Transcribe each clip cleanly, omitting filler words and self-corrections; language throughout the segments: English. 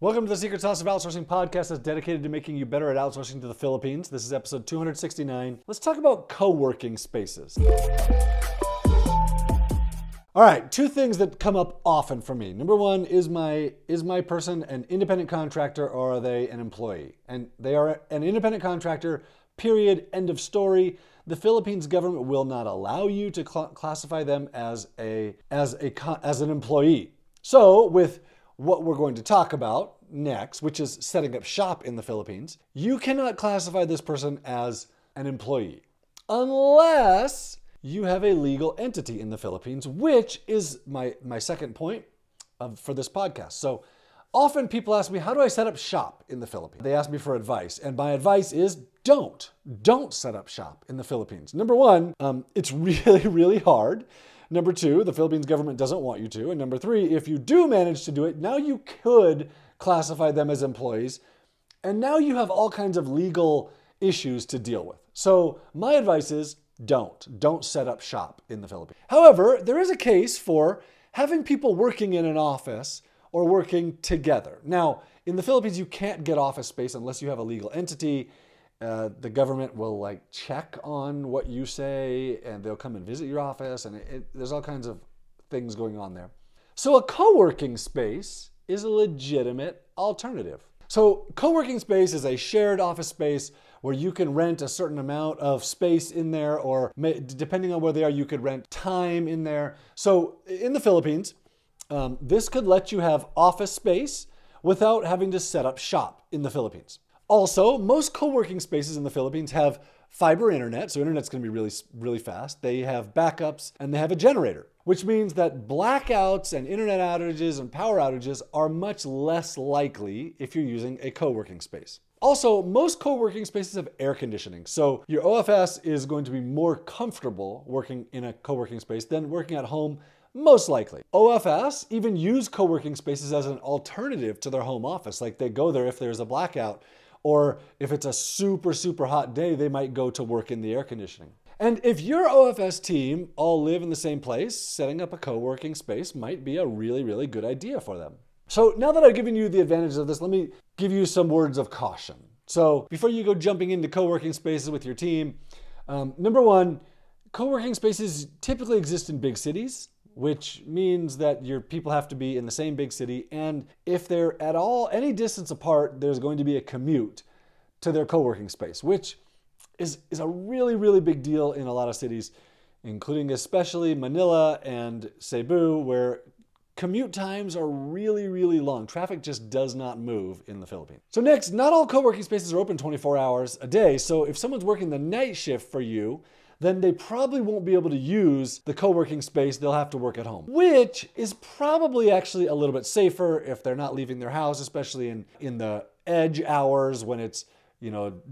Welcome to the Secret Sauce of Outsourcing podcast that's dedicated to making you better at outsourcing to the Philippines. This is episode 269. Let's talk about co-working spaces. All right, two things that come up often for me. Number one, is my person an independent contractor or are they an employee? And they are an independent contractor, period, end of story. The Philippines government will not allow you to classify them as an employee. So with what we're going to talk about next, which is setting up shop in the Philippines, you cannot classify this person as an employee unless you have a legal entity in the Philippines, which is my second point for this podcast. So often people ask me, how do I set up shop in the Philippines? They ask me for advice, and my advice is don't set up shop in the Philippines. Number one, it's really, really hard. Number two, the Philippines government doesn't want you to. And number three, if you do manage to do it, now you could classify them as employees. And now you have all kinds of legal issues to deal with. So my advice is don't set up shop in the Philippines. However, there is a case for having people working in an office or working together. Now, in the Philippines, you can't get office space unless you have a legal entity. The government will check on what you say and they'll come and visit your office, and there's all kinds of things going on there. So a co-working space is a legitimate alternative. So co-working space is a shared office space where you can rent a certain amount of space in there, or depending on where they are, you could rent time in there. So in the Philippines, this could let you have office space without having to set up shop in the Philippines. Also, most co-working spaces in the Philippines have fiber internet, so internet's going to be really, really fast. They have backups and they have a generator, which means that blackouts and internet outages and power outages are much less likely if you're using a co-working space. Also, most co-working spaces have air conditioning, so your OFS is going to be more comfortable working in a co-working space than working at home, most likely. OFS even use co-working spaces as an alternative to their home office. Like they go there if there's a blackout, or if it's a super, super hot day, they might go to work in the air conditioning. And if your OFS team all live in the same place, setting up a co-working space might be a really, really good idea for them. So now that I've given you the advantages of this, let me give you some words of caution. So before you go jumping into co-working spaces with your team, number one, co-working spaces typically exist in big cities, which means that your people have to be in the same big city. And if they're at all any distance apart, there's going to be a commute to their co-working space, which is a really, really big deal in a lot of cities, including especially Manila and Cebu, where commute times are really, really long. Traffic just does not move in the Philippines. So next, not all co-working spaces are open 24 hours a day. So if someone's working the night shift for you, then they probably won't be able to use the co-working space. They'll have to work at home, which is probably actually a little bit safer if they're not leaving their house, especially in the edge hours when it's,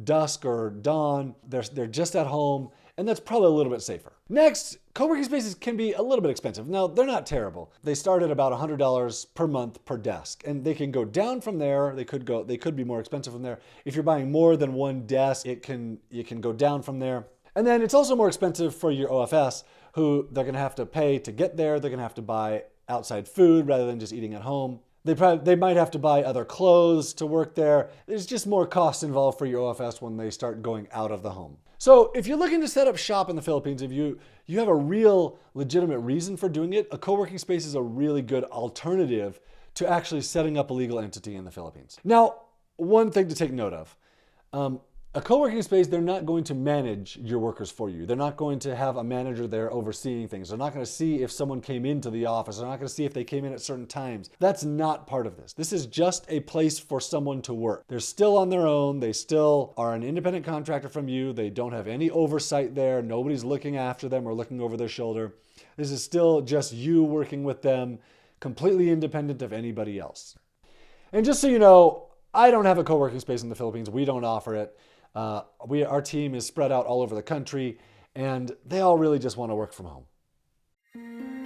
dusk or dawn. They're just at home, and that's probably a little bit safer. Next, co-working spaces can be a little bit expensive. Now, they're not terrible. They start at about $100 per month per desk, and they can go down from there. They could be more expensive from there. If you're buying more than one desk, you can go down from there. And then it's also more expensive for your OFS, who they're going to have to pay to get there. They're going to have to buy outside food rather than just eating at home. They might have to buy other clothes to work there. There's just more costs involved for your OFS when they start going out of the home. So if you're looking to set up shop in the Philippines, if you have a real legitimate reason for doing it, a co-working space is a really good alternative to actually setting up a legal entity in the Philippines. Now, one thing to take note of. A co-working space, they're not going to manage your workers for you. They're not going to have a manager there overseeing things. They're not going to see if someone came into the office. They're not going to see if they came in at certain times. That's not part of this. This is just a place for someone to work. They're still on their own. They still are an independent contractor from you. They don't have any oversight there. Nobody's looking after them or looking over their shoulder. This is still just you working with them, completely independent of anybody else. And just so you know, I don't have a co-working space in the Philippines. We don't offer it. Our team is spread out all over the country, and they all really just want to work from home.